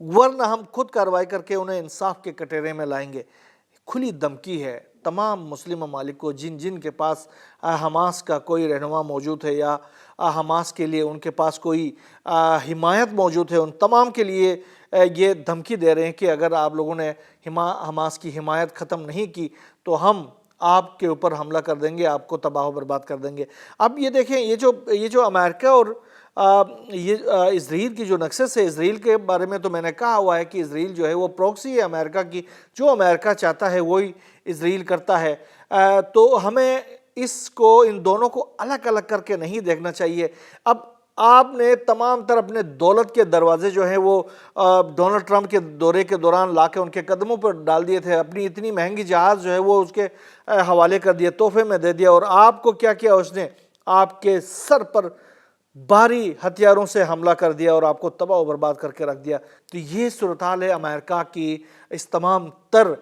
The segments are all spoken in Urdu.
ورنہ ہم خود کارروائی کر کے انہیں انصاف کے کٹہرے میں لائیں گے۔ کھلی دھمکی ہے تمام مسلم ممالک کو جن جن کے پاس حماس کا کوئی رہنما موجود ہے یا حماس کے لیے ان کے پاس کوئی حمایت موجود ہے، ان تمام کے لیے یہ دھمکی دے رہے ہیں کہ اگر آپ لوگوں نے حماس کی حمایت ختم نہیں کی تو ہم آپ کے اوپر حملہ کر دیں گے، آپ کو تباہ و برباد کر دیں گے۔ اب یہ دیکھیں، یہ جو امریکہ اور یہ اسرائیل کی جو نکسس ہے، اسرائیل کے بارے میں تو میں نے کہا ہوا ہے کہ اسرائیل جو ہے وہ پروکسی ہے امریکہ کی، جو امریکہ چاہتا ہے وہی اسرائیل کرتا ہے۔ تو ہمیں ان دونوں کو الگ الگ کر کے نہیں دیکھنا چاہیے۔ اب آپ نے تمام تر اپنے دولت کے دروازے جو ہیں وہ ڈونلڈ ٹرمپ کے دورے کے دوران لا کے ان کے قدموں پر ڈال دیے تھے، اپنی اتنی مہنگی جہاز جو ہے وہ اس کے حوالے کر دیے، تحفے میں دے دیا، اور آپ کو کیا کیا اس نے؟ آپ کے سر پر بھاری ہتھیاروں سے حملہ کر دیا اور آپ کو تباہ و برباد کر کے رکھ دیا۔ تو یہ صورتحال ہے امریکہ کی اس تمام تر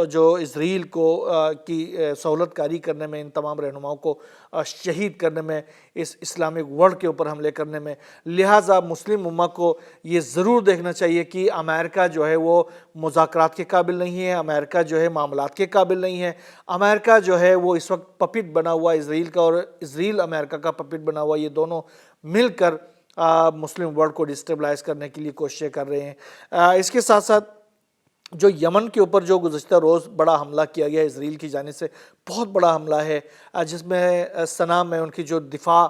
جو اسرائیل کو کی سہولت کاری کرنے میں، ان تمام رہنماؤں کو شہید کرنے میں، اس اسلامک ورلڈ کے اوپر حملے کرنے میں۔ لہٰذا مسلم امت کو یہ ضرور دیکھنا چاہیے کہ امریکہ جو ہے وہ مذاکرات کے قابل نہیں ہے، امریکہ جو ہے معاملات کے قابل نہیں ہے، امریکہ جو ہے وہ اس وقت پپٹ بنا ہوا ہے اسرائیل کا، اور اسرائیل امریکہ کا پپٹ بنا ہوا ہے۔ یہ دونوں مل کر مسلم ورلڈ کو ڈسٹیبلائز کرنے کے لیے کوششیں کر رہے ہیں۔ اس کے ساتھ ساتھ جو یمن کے اوپر جو گزشتہ روز بڑا حملہ کیا گیا اسرائیل کی جانب سے، بہت بڑا حملہ ہے، جس میں صنعاء میں ان کی جو دفاع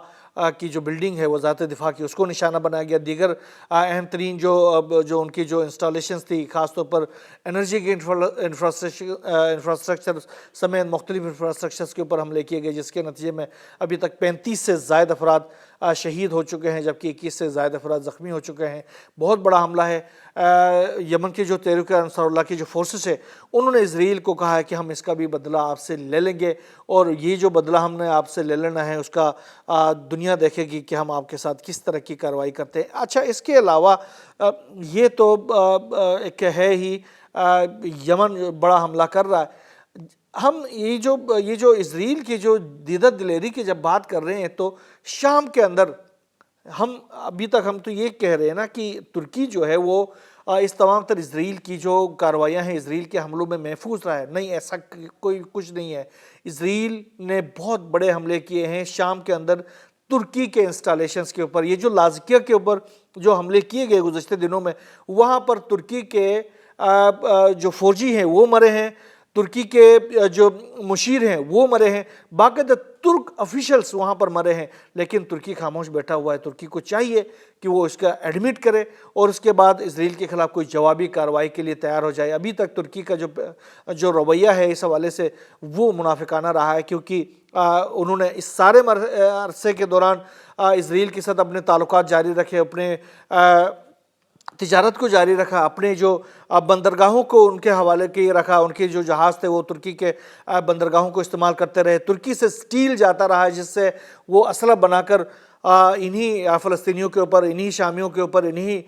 کی جو بلڈنگ ہے، وزارت دفاع کی، اس کو نشانہ بنایا گیا۔ دیگر اہم ترین جو ان کی جو انسٹالیشنز تھی، خاص طور پر انرجی کے انفراسٹرکچر سمیت مختلف انفراسٹرکچرز کے اوپر حملے کیے گئے، جس کے نتیجے میں ابھی تک 35 سے زائد افراد شہید ہو چکے ہیں، جبکہ 21 سے زائد افراد زخمی ہو چکے ہیں۔ بہت بڑا حملہ ہے۔ یمن کی جو تحریک انصار اللہ کی جو فورسز ہے، انہوں نے اسرائیل کو کہا ہے کہ ہم اس کا بھی بدلہ آپ سے لے لیں گے، اور یہ جو بدلہ ہم نے آپ سے لے لینا ہے اس کا دنیا دیکھے گی کہ ہم آپ کے ساتھ کس طرح کی کارروائی کرتے ہیں۔ اچھا، اس کے علاوہ یہ تو ایک ہے ہی، یمن بڑا حملہ کر رہا ہے۔ ہم یہ جو اسرائیل کی جو دیدہ دلیری کی جب بات کر رہے ہیں، تو شام کے اندر ابھی تک ہم تو یہ کہہ رہے ہیں نا کہ ترکی جو ہے وہ اس تمام تر اسرائیل کی جو کارروائیاں ہیں، اسرائیل کے حملوں میں محفوظ رہا ہے۔ نہیں، ایسا کوئی کچھ نہیں ہے۔ اسرائیل نے بہت بڑے حملے کیے ہیں شام کے اندر ترکی کے انسٹالیشنز کے اوپر۔ یہ جو لازکیہ کے اوپر جو حملے کیے گئے گزشتے دنوں میں، وہاں پر ترکی کے جو فوجی ہیں وہ مرے ہیں، ترکی کے جو مشیر ہیں وہ مرے ہیں، باقاعدہ ترک افیشلز وہاں پر مرے ہیں، لیکن ترکی خاموش بیٹھا ہوا ہے۔ ترکی کو چاہیے کہ وہ اس کا ایڈمٹ کرے اور اس کے بعد اسرائیل کے خلاف کوئی جوابی کارروائی کے لیے تیار ہو جائے۔ ابھی تک ترکی کا جو رویہ ہے اس حوالے سے وہ منافقانہ رہا ہے، کیونکہ انہوں نے اس سارے عرصے کے دوران اسرائیل کے ساتھ اپنے تعلقات جاری رکھے، اپنے تجارت کو جاری رکھا، اپنے جو بندرگاہوں کو ان کے حوالے کے رکھا، ان کے جو جہاز تھے وہ ترکی کے بندرگاہوں کو استعمال کرتے رہے، ترکی سے سٹیل جاتا رہا جس سے وہ اسلحہ بنا کر انہی فلسطینیوں کے اوپر، انہی شامیوں کے اوپر، انہی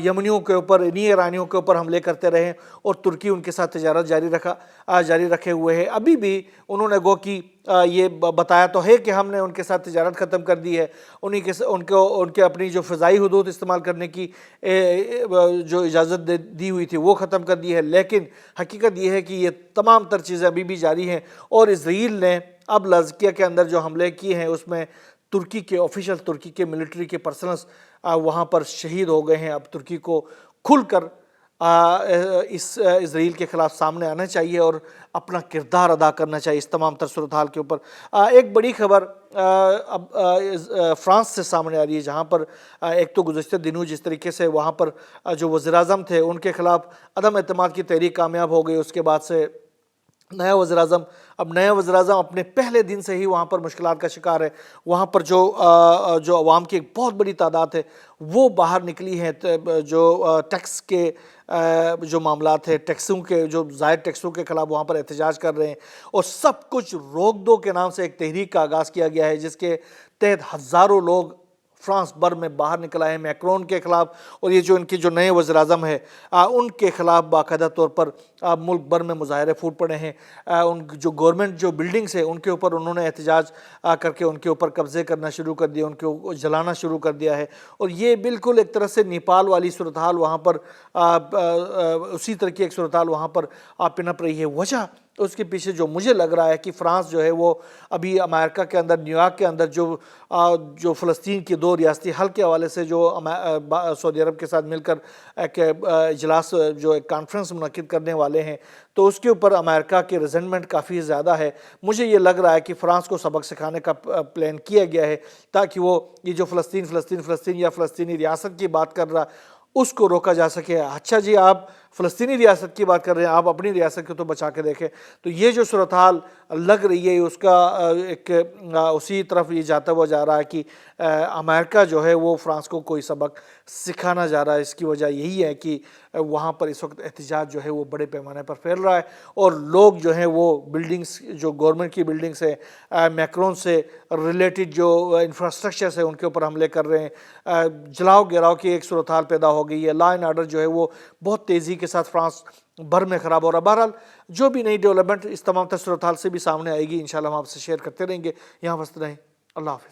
یمنیوں کے اوپر، انہی ایرانیوں کے اوپر حملے کرتے رہے، اور ترکی ان کے ساتھ تجارت جاری رکھے ہوئے ہے۔ ابھی بھی انہوں نے گو کہ یہ بتایا تو ہے کہ ہم نے ان کے ساتھ تجارت ختم کر دی ہے، ان کے اپنی جو فضائی حدود استعمال کرنے کی جو اجازت دی ہوئی تھی وہ ختم کر دی ہے، لیکن حقیقت یہ ہے کہ یہ تمام تر چیزیں ابھی بھی جاری ہیں، اور اسرائیل نے اب لازکیہ کے اندر جو حملے کیے ہیں اس میں ترکی کے آفیشل، ترکی کے ملٹری کے پرسنلز وہاں پر شہید ہو گئے ہیں۔ اب ترکی کو کھل کر اس اسرائیل کے خلاف سامنے آنا چاہیے اور اپنا کردار ادا کرنا چاہیے اس تمام تر صورتحال کے اوپر۔ ایک بڑی خبر اب فرانس سے سامنے آ رہی ہے، جہاں پر ایک تو گزشتہ دنوں جس طریقے سے وہاں پر جو وزیر اعظم تھے ان کے خلاف عدم اعتماد کی تحریک کامیاب ہو گئی، اس کے بعد سے نیا وزیر اعظم اپنے پہلے دن سے ہی وہاں پر مشکلات کا شکار ہے۔ وہاں پر جو عوام کی ایک بہت بڑی تعداد ہے وہ باہر نکلی ہے، جو ٹیکس کے جو معاملات ہیں، ٹیکسوں کے جو زائد ٹیکسوں کے خلاف وہاں پر احتجاج کر رہے ہیں، اور سب کچھ روک دو کے نام سے ایک تحریک کا آغاز کیا گیا ہے، جس کے تحت ہزاروں لوگ فرانس بھر میں باہر نکل آئے ہیں میکرون کے خلاف، اور یہ جو ان کے جو نئے وزیر اعظم ہے ان کے خلاف باقاعدہ طور پر ملک بھر میں مظاہرے پھوٹ پڑے ہیں۔ ان جو گورنمنٹ جو بلڈنگس ہیں ان کے اوپر انہوں نے احتجاج کر کے ان کے اوپر قبضے کرنا شروع کر دیا، ان کو جلانا شروع کر دیا ہے، اور یہ بالکل ایک طرح سے نیپال والی صورتحال وہاں پر اسی طرح کی ایک صورتحال وہاں پر پنپ رہی ہے۔ وجہ اس کے پیچھے جو مجھے لگ رہا ہے کہ فرانس جو ہے وہ ابھی امریکہ کے اندر، نیو یارک کے اندر جو فلسطین کی 2 ریاستی حل کے حوالے سے جو سعودی عرب کے ساتھ مل کر ایک اجلاس جو ایک کانفرنس منعقد کرنے والے ہیں، تو اس کے اوپر امریکہ کی ریزنٹمنٹ کافی زیادہ ہے۔ مجھے یہ لگ رہا ہے کہ فرانس کو سبق سکھانے کا پلان کیا گیا ہے تاکہ وہ یہ جو فلسطین یا فلسطینی ریاست کی بات کر رہا اس کو روکا جا سکے۔ اچھا جی، آپ فلسطینی ریاست کی بات کر رہے ہیں، آپ اپنی ریاست کو تو بچا کے دیکھیں۔ تو یہ جو صورتحال لگ رہی ہے اس کا ایک اسی طرف یہ جاتا ہوا جا رہا ہے کہ امریکہ جو ہے وہ فرانس کو کوئی سبق سکھانا جا رہا ہے۔ اس کی وجہ یہی ہے کہ وہاں پر اس وقت احتجاج جو ہے وہ بڑے پیمانے پر پھیل رہا ہے، اور لوگ جو ہیں وہ بلڈنگز، جو گورنمنٹ کی بلڈنگز ہیں، میکرون سے ریلیٹڈ جو انفراسٹرکچرز ہیں ان کے اوپر حملے کر رہے ہیں۔ جلاؤ گراؤ کی ایک صورتحال پیدا ہو گئی ہے۔ لا اینڈ آرڈر جو ہے وہ بہت تیزی کے ساتھ فرانس بھر میں خراب ہو رہا ہے۔ بہرحال جو بھی نئی ڈیولپمنٹ اس تمام صورتحال سے بھی سامنے آئے گی، انشاءاللہ ہم آپ سے شیئر کرتے رہیں گے۔ یہاں وسط رہیں۔ اللہ حافظ۔